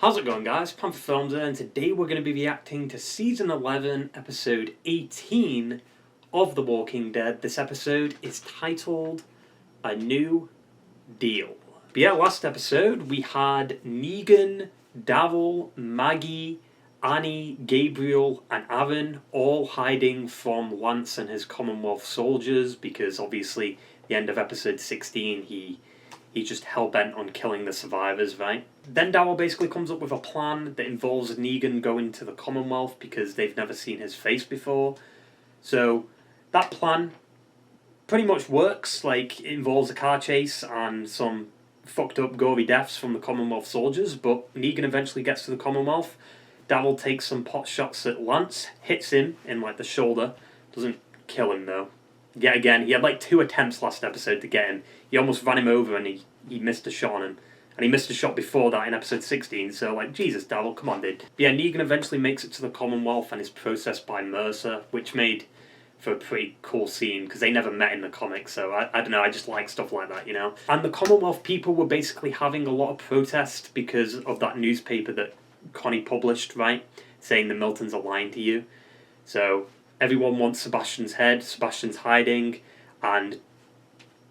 How's it going, guys? Pamela Films here, and today we're going to be reacting to Season 11, Episode 18 of The Walking Dead. This episode is titled A New Deal. But yeah, last episode we had Negan, Daryl, Maggie, Annie, Gabriel, and Aaron all hiding from Lance and his Commonwealth soldiers because obviously at the end of episode 16 he's just hell-bent on killing the survivors, right? Then Daryl basically comes up with a plan that involves Negan going to the Commonwealth because they've never seen his face before. So that plan pretty much works. Like, it involves a car chase and some fucked up gory deaths from the Commonwealth soldiers, but Negan eventually gets to the Commonwealth. Daryl takes some pot shots at Lance, hits him in like the shoulder, doesn't kill him though. Yet again, he had like 2 attempts last episode to get him. He almost ran him over and he missed a shot on him. And he missed a shot before that in episode 16, so like, Jesus, Daryl, come on, dude. But yeah, Negan eventually makes it to the Commonwealth and is processed by Mercer, which made for a pretty cool scene, because they never met in the comics, so I don't know, I just like stuff like that, you know? And the Commonwealth people were basically having a lot of protest because of that newspaper that Connie published, right? Saying the Miltons are lying to you. So everyone wants Sebastian's head, Sebastian's hiding, and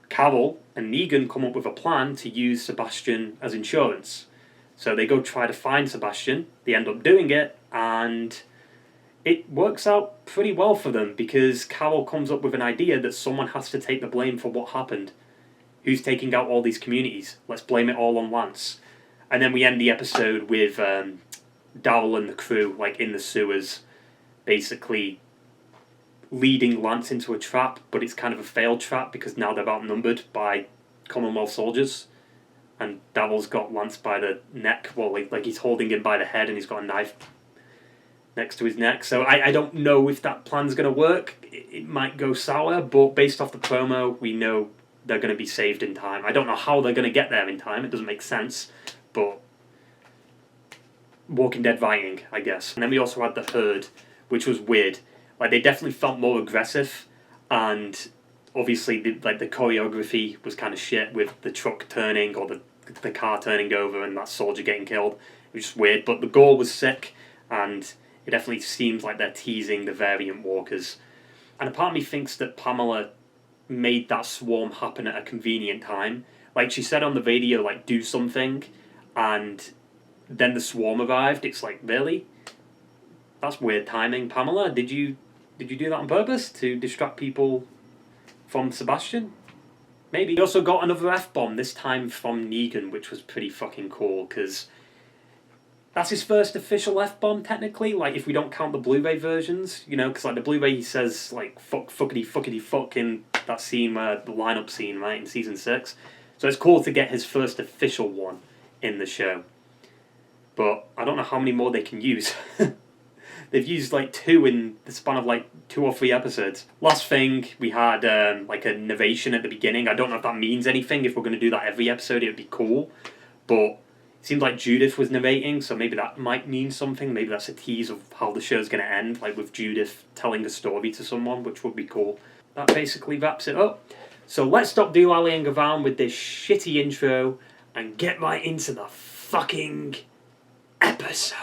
Carol and Negan come up with a plan to use Sebastian as insurance. So they go try to find Sebastian, they end up doing it, and it works out pretty well for them because Carol comes up with an idea that someone has to take the blame for what happened. Who's taking out all these communities? Let's blame it all on Lance. And then we end the episode with Daryl and the crew, like in the sewers, basically leading Lance into a trap, but it's kind of a failed trap because now they're outnumbered by Commonwealth soldiers. And Daryl's got Lance by the neck, well, like he's holding him by the head and he's got a knife next to his neck. So I don't know if that plan's going to work. It might go sour, but based off the promo, we know they're going to be saved in time. I don't know how they're going to get there in time, it doesn't make sense. But Walking Dead writing, I guess. And then we also had the Herd, which was weird. Like, they definitely felt more aggressive, and obviously the choreography was kind of shit with the truck turning or the car turning over and that soldier getting killed. It was just weird, but the gore was sick, and it definitely seems like they're teasing the variant walkers. And a part of me thinks that Pamela made that swarm happen at a convenient time. Like, she said on the video, like, do something, and then the swarm arrived. It's like, really? That's weird timing. Pamela, did you do that on purpose to distract people from Sebastian? Maybe. We also got another F-bomb, this time from Negan, which was pretty fucking cool, because that's his first official F-bomb, technically, like, if we don't count the Blu-ray versions, you know, because, like, the Blu-ray, he says, like, fuckity fuck in that scene, the lineup scene, right, in Season 6. So it's cool to get his first official one in the show. But I don't know how many more they can use. They've used like 2 in the span of like 2 or 3 episodes. Last thing, we had like a narration at the beginning. I don't know if that means anything. If we're going to do that every episode, it would be cool. But it seemed like Judith was narrating, so maybe that might mean something. Maybe that's a tease of how the show's going to end, like with Judith telling a story to someone, which would be cool. That basically wraps it up. So let's stop do-allying around with this shitty intro and get right into the fucking episode.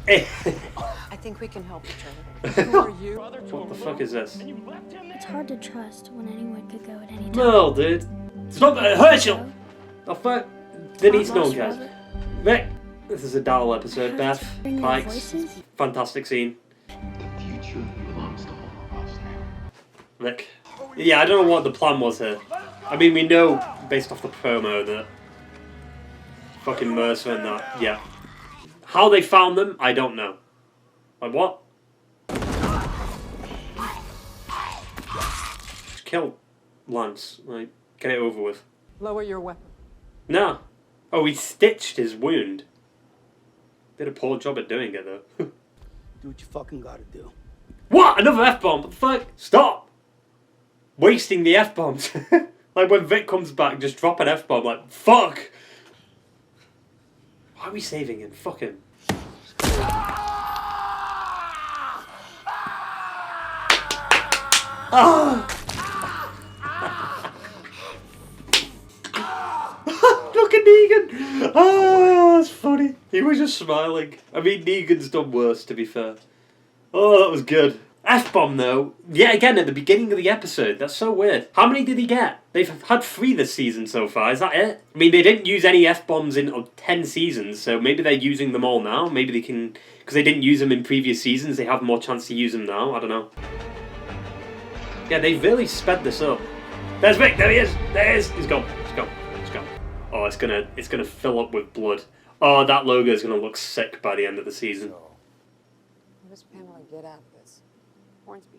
I think we can help each other. Who are you? What the fuck is this? It's hard to trust when anyone could go at any time. No, dude. Stop it, Herschel! The fuck? Denise, no one cares. Rick, this is a Daryl episode, Beth, Pikes, fantastic scene. The future belongs to all of us now. Rick. Yeah, I don't know what the plan was here. I mean, we know, based off the promo, that fucking Mercer and that, yeah. How they found them, I don't know. Like, what? Just kill Lance. Like, get it over with. Lower your weapon. No. Oh, he stitched his wound. Did a poor job at doing it, though. Do what you fucking gotta do. What? Another F-bomb? What the fuck? Stop! Wasting the F-bombs. Like, when Vic comes back, just drop an F-bomb. Like, fuck! Why are we saving him? Fuck him. Ah! fucking Negan! Oh, that's funny. He was just smiling. I mean, Negan's done worse, to be fair. Oh, that was good. F-bomb, though, yet again at the beginning of the episode. That's so weird. How many did he get? They've had 3 this season so far. Is that it? I mean, they didn't use any F-bombs in 10 seasons, so maybe they're using them all now. Maybe they can... Because they didn't use them in previous seasons, they have more chance to use them now. I don't know. Yeah, they really sped this up. There's Vic. There he is. There he is. He's gone. He's gone. He's gone. Oh, it's gonna fill up with blood. Oh, that logo is gonna look sick by the end of the season. What does Pamela get out of this? Hornsby.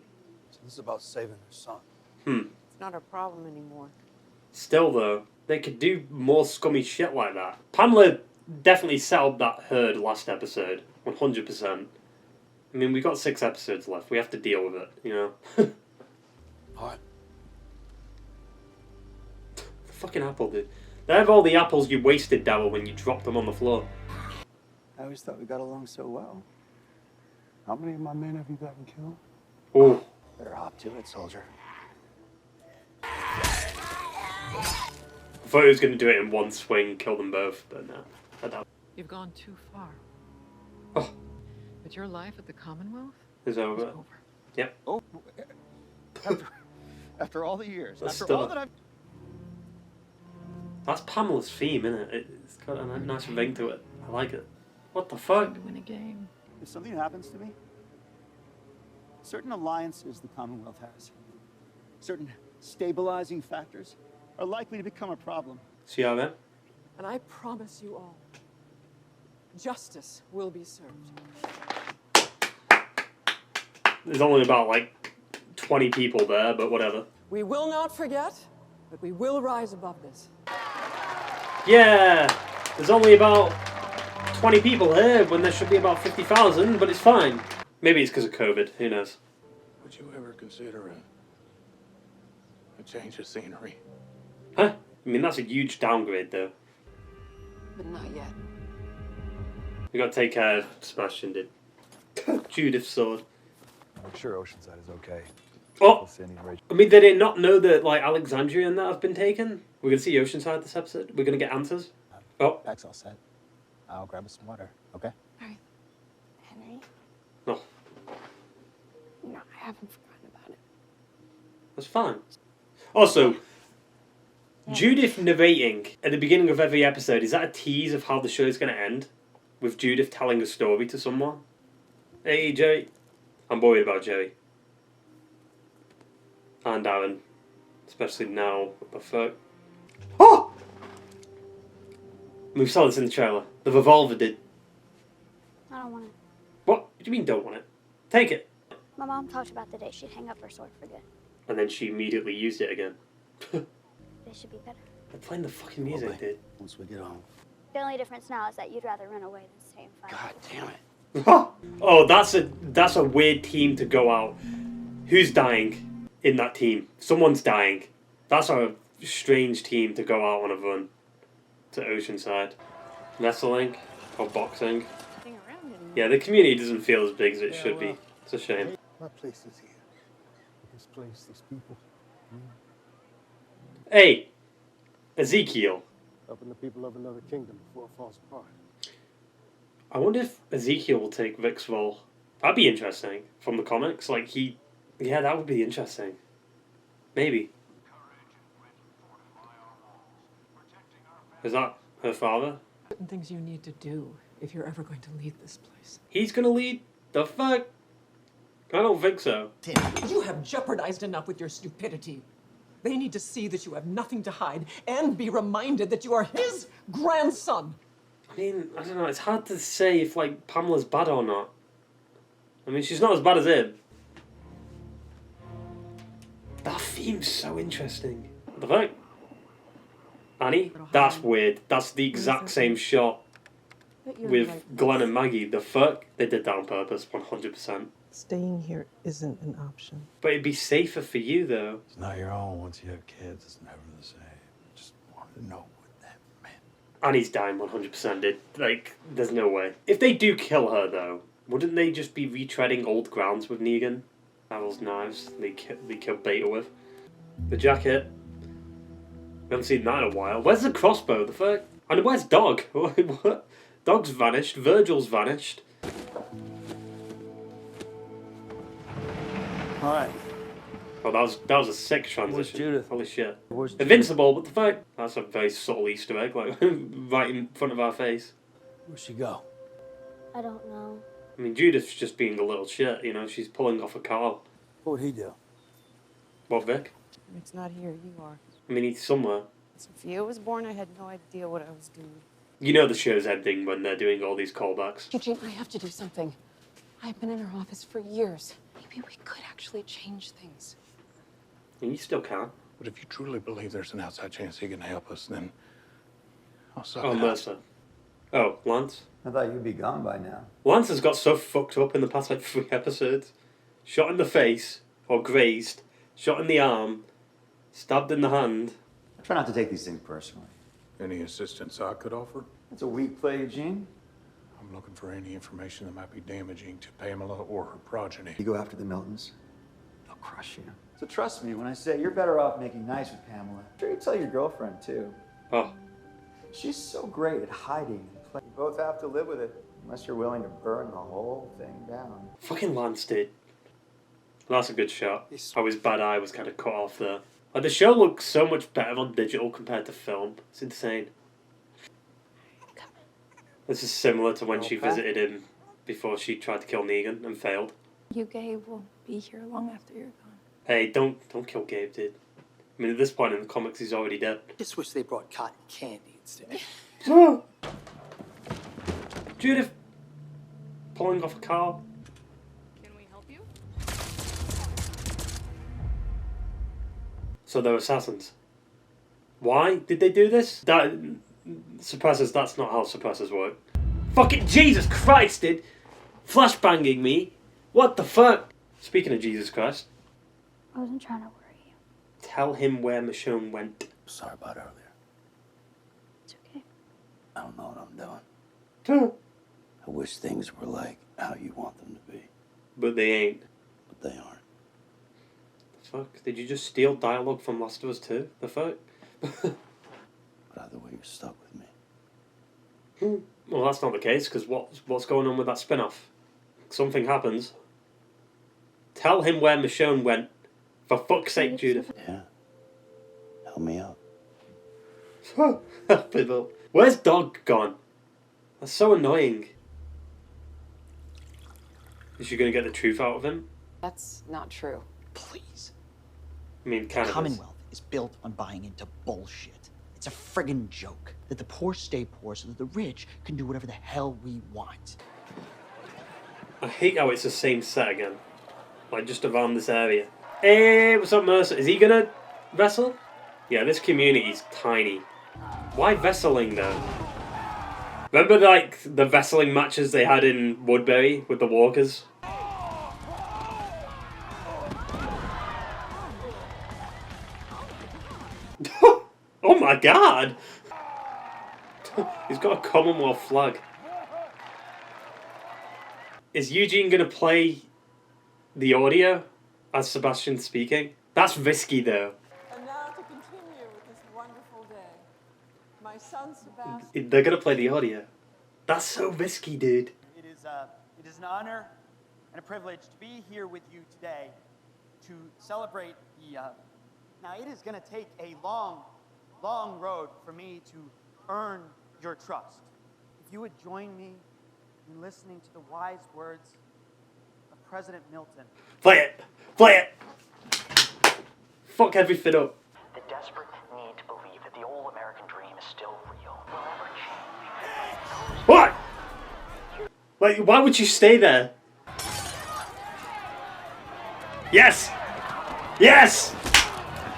So this is about saving her son. It's not a problem anymore. Still, though, they could do more scummy shit like that. Pamela definitely set up that herd last episode. 100%. I mean, we got 6 episodes left. We have to deal with it, you know? Alright. Fucking apple, dude. They have all the apples you wasted, Daryl, when you dropped them on the floor. I always thought we got along so well. How many of my men have you gotten killed? Oh. Better hop to it, soldier. I thought he was going to do it in one swing, kill them both, but no. I doubt. You've gone too far. Oh. But your life at the Commonwealth It's over. is over. Yep. Oh, after all the years, That's after all still- that I've... That's Pamela's theme, isn't it? It's got a nice ring to it. I like it. What the fuck? To win a game. If something happens to me, certain alliances the Commonwealth has, certain stabilizing factors, are likely to become a problem. See how that? And I promise you all, justice will be served. There's only about, like, 20 people there, but whatever. We will not forget, but we will rise above this. Yeah! There's only about 20 people here when there should be about 50,000, but it's fine. Maybe it's because of COVID, who knows? Would you ever consider a change of scenery? Huh? I mean, that's a huge downgrade, though. But not yet. We gotta take care of Sebastian, did. Judith's sword. I'm sure Oceanside is okay. Oh! Sandy and Rachel. I mean, they did not know that, like, Alexandria and that have been taken. We're gonna see Oceanside this episode. We're gonna get answers. Oh. Back's all set. I'll grab us some water, okay? Henry? No. No, I haven't forgotten about it. That's fine. Also, Judith narrating at the beginning of every episode, is that a tease of how the show's gonna end? With Judith telling a story to someone? Hey, Joey. I'm worried about Joey. And Aaron. Especially now. What the fuck? Oh! We saw this in the trailer. The revolver did. I don't want it. What? What do you mean don't want it? Take it. My mom talked about the day she'd hang up her sword for good. And then she immediately used it again. This should be better. They're playing the fucking music, Probably. dude. Once we get home. The only difference now is that you'd rather run away than stay and fight. God damn it. Oh, that's a weird team to go out. Who's dying in that team? Someone's dying. That's a strange team to go out on a run to Oceanside. Wrestling or boxing. Hang around anymore. Yeah, the community doesn't feel as big as it should be. It's a shame. My place is here. This place, these people. Hey, Ezekiel. Helping the people of another kingdom before it falls apart. I wonder if Ezekiel will take Vic's role. That'd be interesting from the comics. Like yeah, that would be interesting. Maybe. Is that her father? Certain things you need to do if you're ever going to lead this place. He's gonna lead? The fuck? I don't think so. You have jeopardized enough with your stupidity. They need to see that you have nothing to hide and be reminded that you are his grandson. I mean, I don't know, it's hard to say if, like, Pamela's bad or not. I mean, she's not as bad as him. That theme's so interesting. What the fuck? Annie? That's weird. That's the exact same shot with Glenn and Maggie. The fuck? They did that on purpose, 100%. Staying here isn't an option. But it'd be safer for you, though. It's not your own once you have kids. It's never the same. Just wanted to know what that meant. Annie's dying 100%, dude. Like, there's no way. If they do kill her, though, wouldn't they just be retreading old grounds with Negan? Daryl's knives they killed Beta with. The jacket. We haven't seen that in a while. Where's the crossbow? The fuck? And where's Dog? What? Dog's vanished. Virgil's vanished. All right. Oh, that was a sick transition. Where's Judith? Holy shit. Where's Invincible, what the fuck? That's a very subtle Easter egg, like, right in front of our face. Where'd she go? I don't know. I mean, Judith's just being a little shit, you know, she's pulling off a car. What would he do? What, Vic? It's not here. You are. I mean, he's somewhere. Sophia was born. I had no idea what I was doing. You know the show's ending when they're doing all these callbacks. Eugene, I have to do something. I've been in her office for years. Maybe we could actually change things. And you still can't. But if you truly believe there's an outside chance he can help us, then I'll suck Oh, it up. Mercer. Oh, Lance? I thought you'd be gone by now. Lance has got so fucked up in the past, like, 3 episodes. Shot in the face, or grazed, shot in the arm, stabbed in the hand. I try not to take these things personally. Any assistance I could offer? It's a weak play, Eugene. I'm looking for any information that might be damaging to Pamela or her progeny. You go after the Miltons, they'll crush you. So trust me when I say you're better off making nice with Pamela. I'm sure you tell your girlfriend, too. Oh. She's so great at hiding and playing. You both have to live with it, unless you're willing to burn the whole thing down. Fucking Lance did. That's a good shot. How his bad eye was kind of cut off there. Like, the show looks so much better on digital compared to film. It's insane. This is similar to when she visited him before she tried to kill Negan and failed. You, Gabe, will be here long after you're gone. Hey, don't kill Gabe, dude. I mean, at this point in the comics, he's already dead. Just wish they brought cotton candy instead. Judith pulling off a car. Can we help you? So they're assassins. Why did they do this? That suppressors. That's not how suppressors work. Fucking Jesus Christ, dude! Flashbanging me. What the fuck? Speaking of Jesus Christ, I wasn't trying to worry you. tell him where Michonne went. Sorry about earlier. It's okay. I don't know what I'm doing. I wish things were like how you want them to be, But they ain't. but they aren't. The fuck? Did you just steal dialogue from Last of Us 2? The fuck? But either way, you're stuck with me. Well, that's not the case, because what's going on with that spin-off? Something happens. Tell him where Michonne went. For fuck's sake, Judith. Yeah. Help me out. People. Where's Dog gone? That's so annoying. Is she going to get the truth out of him? That's not true. Please. I mean, kind of. Commonwealth is built on buying into bullshit. It's a friggin' joke that the poor stay poor so that the rich can do whatever the hell we want. I hate how it's the same set again. Like, just around this area. Hey, what's up, Mercer? Is he gonna wrestle? Yeah, this community's tiny. Why wrestling, though? Remember, like, the wrestling matches they had in Woodbury with the Walkers? Oh my god! He's got a Commonwealth flag. Is Eugene gonna play the audio as Sebastian speaking? That's risky though. And now to continue with this wonderful day. My son Sebastian. They're gonna play the audio. That's so risky, dude. It is an honor and a privilege to be here with you today to celebrate the. Now, it is going to take a long, long road for me to earn your trust. If you would join me in listening to the wise words of President Milton. Play it! Play it! Fuck everything up. The desperate need to believe that the old American dream is still real will never change. What? Like, why would you stay there? Yes! Yes!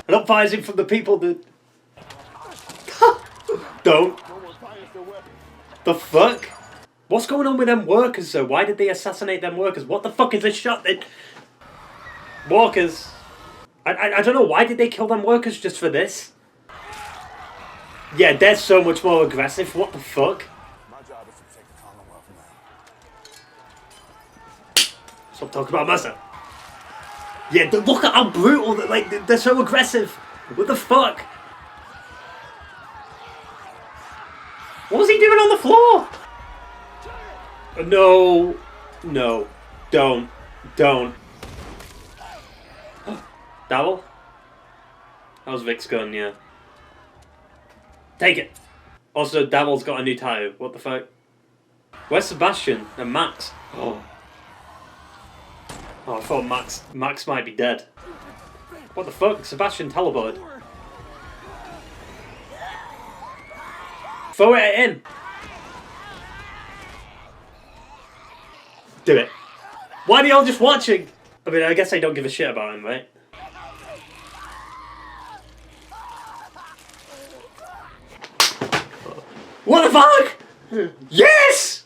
An uprising from the people, dude. Don't. The fuck? What's going on with them workers, though? Why did they assassinate them workers? What the fuck is this shot? Walkers. I don't know. Why did they kill them workers just for this? Yeah, they're so much more aggressive. What the fuck? My job is to protect the Commonwealth now. Stop talking about Mercer. Yeah, look at how brutal, like, they're so aggressive. What the fuck? What was he doing on the floor? No. No. Don't. Davil? That was Vic's gun, yeah. Take it. Also, Davil's got a new tattoo. What the fuck? Where's Sebastian and Max? Oh, I thought Max might be dead. What the fuck? Sebastian teleported. Throw it in. Do it. Why are they all just watching? I mean, I guess I don't give a shit about him, right? What the fuck? Yes!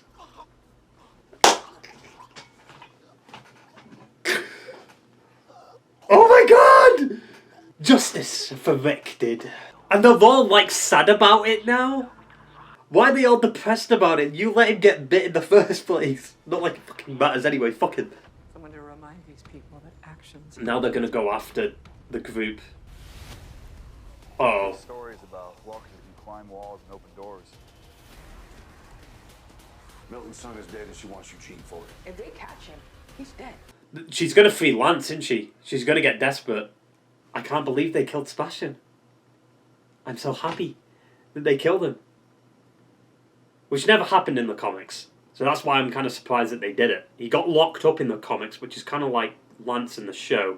Oh my god! Justice for Vic did. And they're all like sad about it now? Why are they all depressed about it? You let him get bit in the first place. Not like it fucking matters anyway, fuck him. Someone to remind these people that actions... Now they're gonna go after the group. Oh. Stories about walkers who can climb walls and open doors. Milton's son is dead and she wants Eugene for it. If they catch him, he's dead. She's gonna free Lance, isn't she? She's gonna get desperate. I can't believe they killed Sebastian. I'm so happy that they killed him. Which never happened in the comics. So that's why I'm kind of surprised that they did it. He got locked up in the comics, which is kind of like Lance in the show.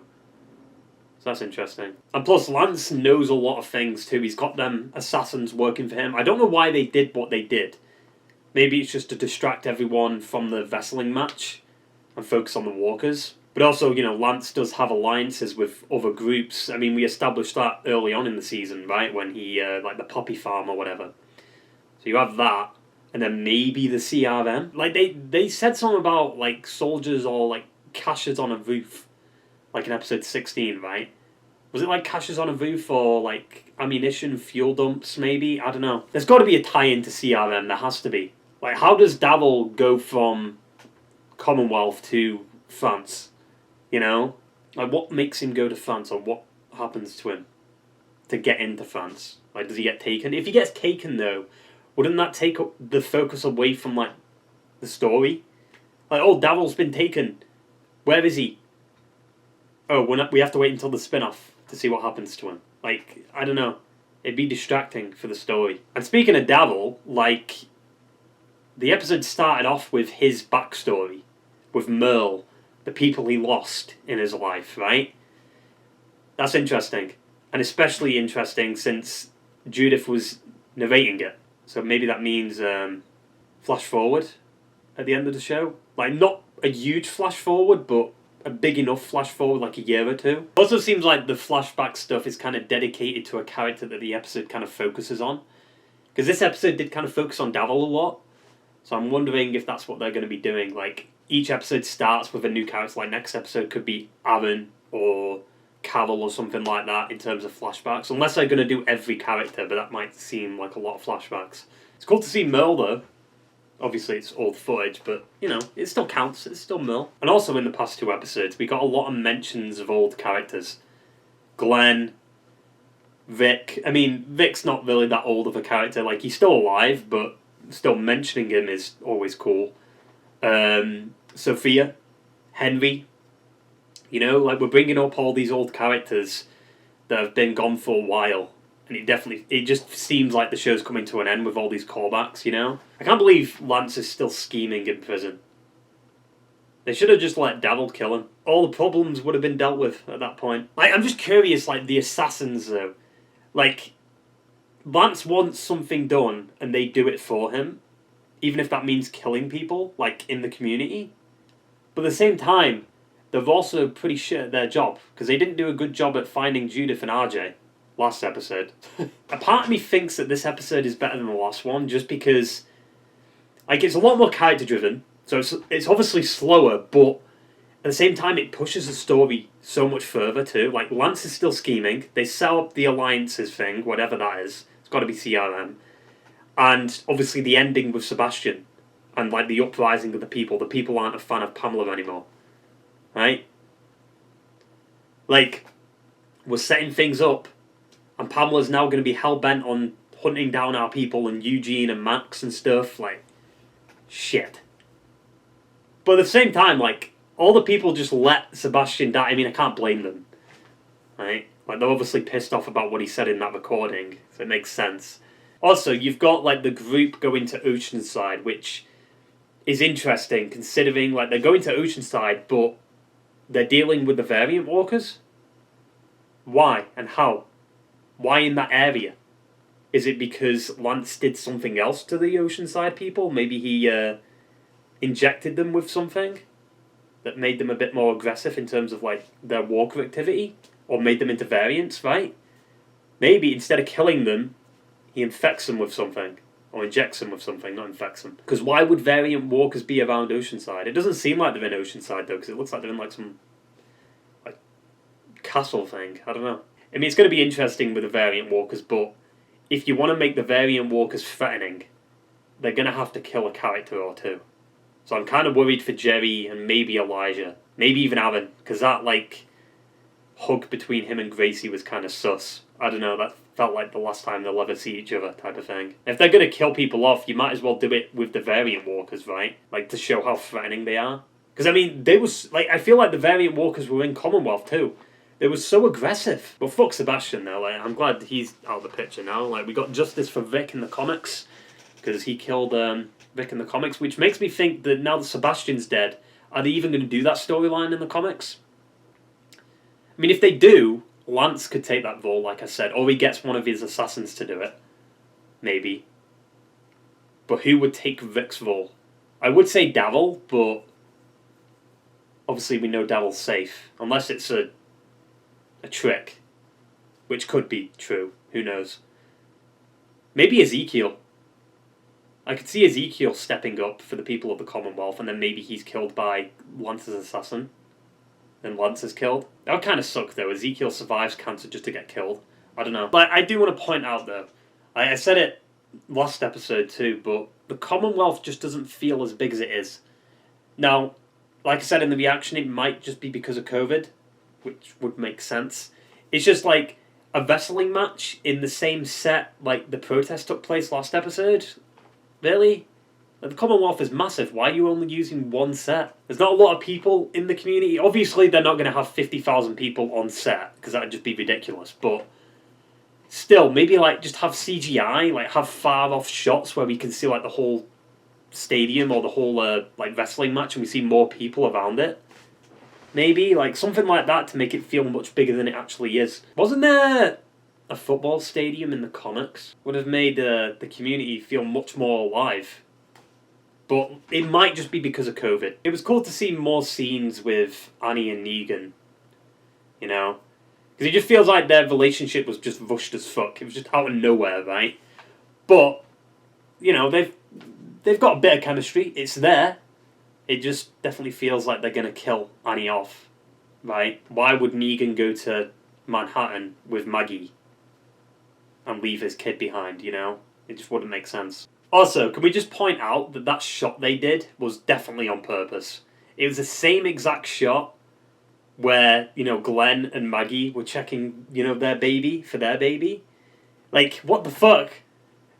So that's interesting. And plus, Lance knows a lot of things too. He's got them assassins working for him. I don't know why they did what they did. Maybe it's just to distract everyone from the wrestling match and focus on the walkers. But also, you know, Lance does have alliances with other groups. I mean, we established that early on in the season, right? When he, like the Poppy Farm or whatever. So you have that. And then maybe the CRM. Like, they said something about, like, soldiers or, like, caches on a roof. Like in episode 16, right? Was it, like, caches on a roof or, like, ammunition, fuel dumps, maybe? I don't know. There's got to be a tie-in to CRM. There has to be. Like, how does Davil go from Commonwealth to France? You know? Like, what makes him go to France, or what happens to him to get into France? Like, does he get taken? If he gets taken, though, wouldn't that take the focus away from, like, the story? Like, oh, Davil's been taken. Where is he? Oh, we have to wait until the spin-off to see what happens to him. Like, I don't know. It'd be distracting for the story. And speaking of Davil, like, the episode started off with his backstory, with Merle, the people he lost in his life, right? That's interesting. And especially interesting since Judith was narrating it. So maybe that means flash forward at the end of the show. Like, not a huge flash forward, but a big enough flash forward, like a year or two. Also seems like the flashback stuff is kind of dedicated to a character that the episode kind of focuses on. Because this episode did kind of focus on Davil a lot. So I'm wondering if that's what they're going to be doing. Like, each episode starts with a new character. Like, next episode could be Aaron or Carol or something like that in terms of flashbacks. Unless they're going to do every character, but that might seem like a lot of flashbacks. It's cool to see Merle, though. Obviously, it's old footage, but, you know, it still counts. It's still Merle. And also, in the past 2 episodes, we got a lot of mentions of old characters. Glenn, Vic. I mean, Vic's not really that old of a character. Like, he's still alive, but still mentioning him is always cool. Sophia, Henry. You know, like, we're bringing up all these old characters that have been gone for a while. And it just seems like the show's coming to an end with all these callbacks, you know? I can't believe Lance is still scheming in prison. They should have just let Davil kill him. All the problems would have been dealt with at that point. Like, I'm just curious, like, the assassins, though. Like, Lance wants something done, and they do it for him. Even if that means killing people, like, in the community. But at the same time, they're also pretty shit at their job. Because they didn't do a good job at finding Judith and RJ. Last episode. A part of me thinks that this episode is better than the last one, just because, like, it's a lot more character driven, so it's obviously slower, but at the same time it pushes the story so much further too. Like, Lance is still scheming, they set up the alliances thing, whatever that is, it's got to be CRM, and obviously the ending with Sebastian, and like the uprising of the people aren't a fan of Pamela anymore, right? Like, we're setting things up, and Pamela's now going to be hell-bent on hunting down our people and Eugene and Max and stuff. Like, shit. But at the same time, like, all the people just let Sebastian die. I mean, I can't blame them. Right? Like, they're obviously pissed off about what he said in that recording, so it makes sense. Also, you've got, like, the group going to Oceanside, which is interesting, considering, like, they're going to Oceanside, but they're dealing with the variant walkers? Why and how? Why in that area? Is it because Lance did something else to the Oceanside people? Maybe he injected them with something that made them a bit more aggressive in terms of, like, their walker activity? Or made them into variants, right? Maybe instead of killing them, he infects them with something. Or injects them with something, not infects them. Because why would variant walkers be around Oceanside? It doesn't seem like they're in Oceanside, though, because it looks like they're in, like, some, like, castle thing. I don't know. I mean, it's going to be interesting with the variant walkers, but if you want to make the variant walkers threatening, they're going to have to kill a character or two. So I'm kind of worried for Jerry and maybe Elijah. Maybe even Aaron, because that, like, hug between him and Gracie was kind of sus. I don't know, that felt like the last time they'll ever see each other type of thing. If they're going to kill people off, you might as well do it with the variant walkers, right? Like, to show how threatening they are. Because, I mean, they was, like, I feel like the variant walkers were in Commonwealth too. They were so aggressive. But fuck Sebastian though, like, I'm glad he's out of the picture now. Like, we got justice for Vic in the comics, because he killed Vic in the comics, which makes me think that now that Sebastian's dead, are they even going to do that storyline in the comics? I mean, if they do, Lance could take that role, like I said, or he gets one of his assassins to do it. Maybe. But who would take Vic's role? I would say Daryl, but obviously we know Daryl's safe. Unless it's a trick. Which could be true. Who knows? Maybe Ezekiel. I could see Ezekiel stepping up for the people of the Commonwealth, and then maybe he's killed by Lance's assassin. Then Lance is killed. That would kind of suck, though. Ezekiel survives cancer just to get killed. I don't know. But I do want to point out, though, I said it last episode too, but the Commonwealth just doesn't feel as big as it is. Now, like I said in the reaction, it might just be because of COVID, which would make sense. It's just like a wrestling match in the same set like the protest took place last episode. Really? Like, the Commonwealth is massive. Why are you only using one set? There's not a lot of people in the community. Obviously, they're not going to have 50,000 people on set, because that would just be ridiculous. But still, maybe like just have CGI, like have far-off shots where we can see like the whole stadium or the whole like wrestling match, and we see more people around it. Maybe like something like that to make it feel much bigger than it actually is. Wasn't there a football stadium in the comics? Would have made the community feel much more alive. But it might just be because of COVID. It was cool to see more scenes with Annie and Negan. You know? Because it just feels like their relationship was just rushed as fuck. It was just out of nowhere, right? But, you know, they've got a bit of chemistry. It's there. It just definitely feels like they're going to kill Annie off. Right? Why would Negan go to Manhattan with Maggie and leave his kid behind, you know? It just wouldn't make sense. Also, can we just point out that that shot they did was definitely on purpose? It was the same exact shot where, you know, Glenn and Maggie were checking, you know, their baby for their baby. Like, what the fuck?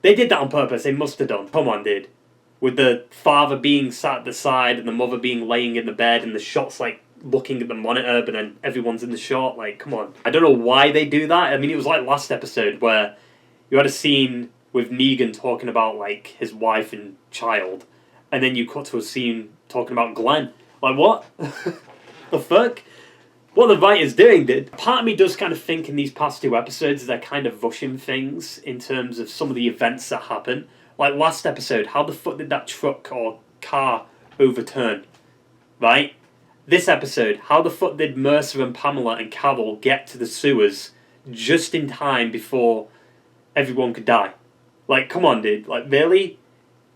They did that on purpose. They must have done. Come on, dude. With the father being sat at the side and the mother being laying in the bed and the shots, like, looking at the monitor, but then everyone's in the shot. Like, come on. I don't know why they do that. I mean, it was like last episode where you had a scene with Negan talking about, like, his wife and child, and then you cut to a scene talking about Glenn. Like, what? The fuck? What the writer's doing, dude? Part of me does kind of think in these past two episodes they're kind of rushing things in terms of some of the events that happen. Like, last episode, how the fuck did that truck or car overturn? Right? This episode, how the fuck did Mercer and Pamela and Carol get to the sewers just in time before everyone could die? Like, come on, dude. Like, really?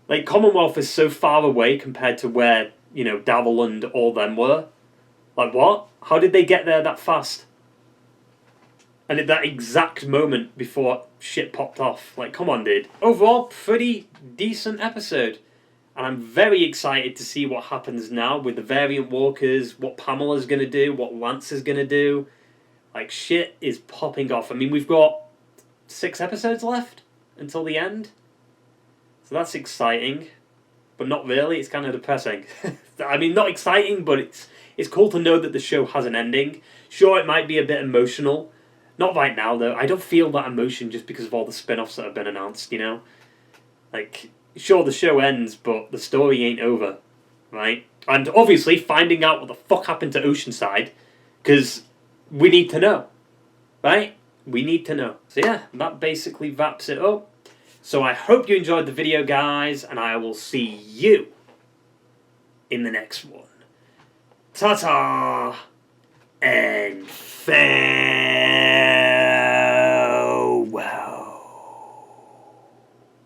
Like, Commonwealth is so far away compared to where, you know, Daryl and all them were. Like, what? How did they get there that fast? And at that exact moment before shit popped off. Like, come on, dude. Overall, pretty decent episode. And I'm very excited to see what happens now with the variant walkers, what Pamela's going to do, what Lance is going to do. Like, shit is popping off. I mean, we've got 6 episodes left. until the end. So that's exciting, but not really. It's kind of depressing. I mean, not exciting, but it's cool to know that the show has an ending. Sure, it might be a bit emotional. Not right now, though. I don't feel that emotion just because of all the spin-offs that have been announced, you know? Like, sure, the show ends, but the story ain't over, right? And obviously, finding out what the fuck happened to Oceanside, because we need to know, right? We need to know. So yeah, that basically wraps it up. So I hope you enjoyed the video, guys, and I will see you in the next one. Ta-ta! And farewell!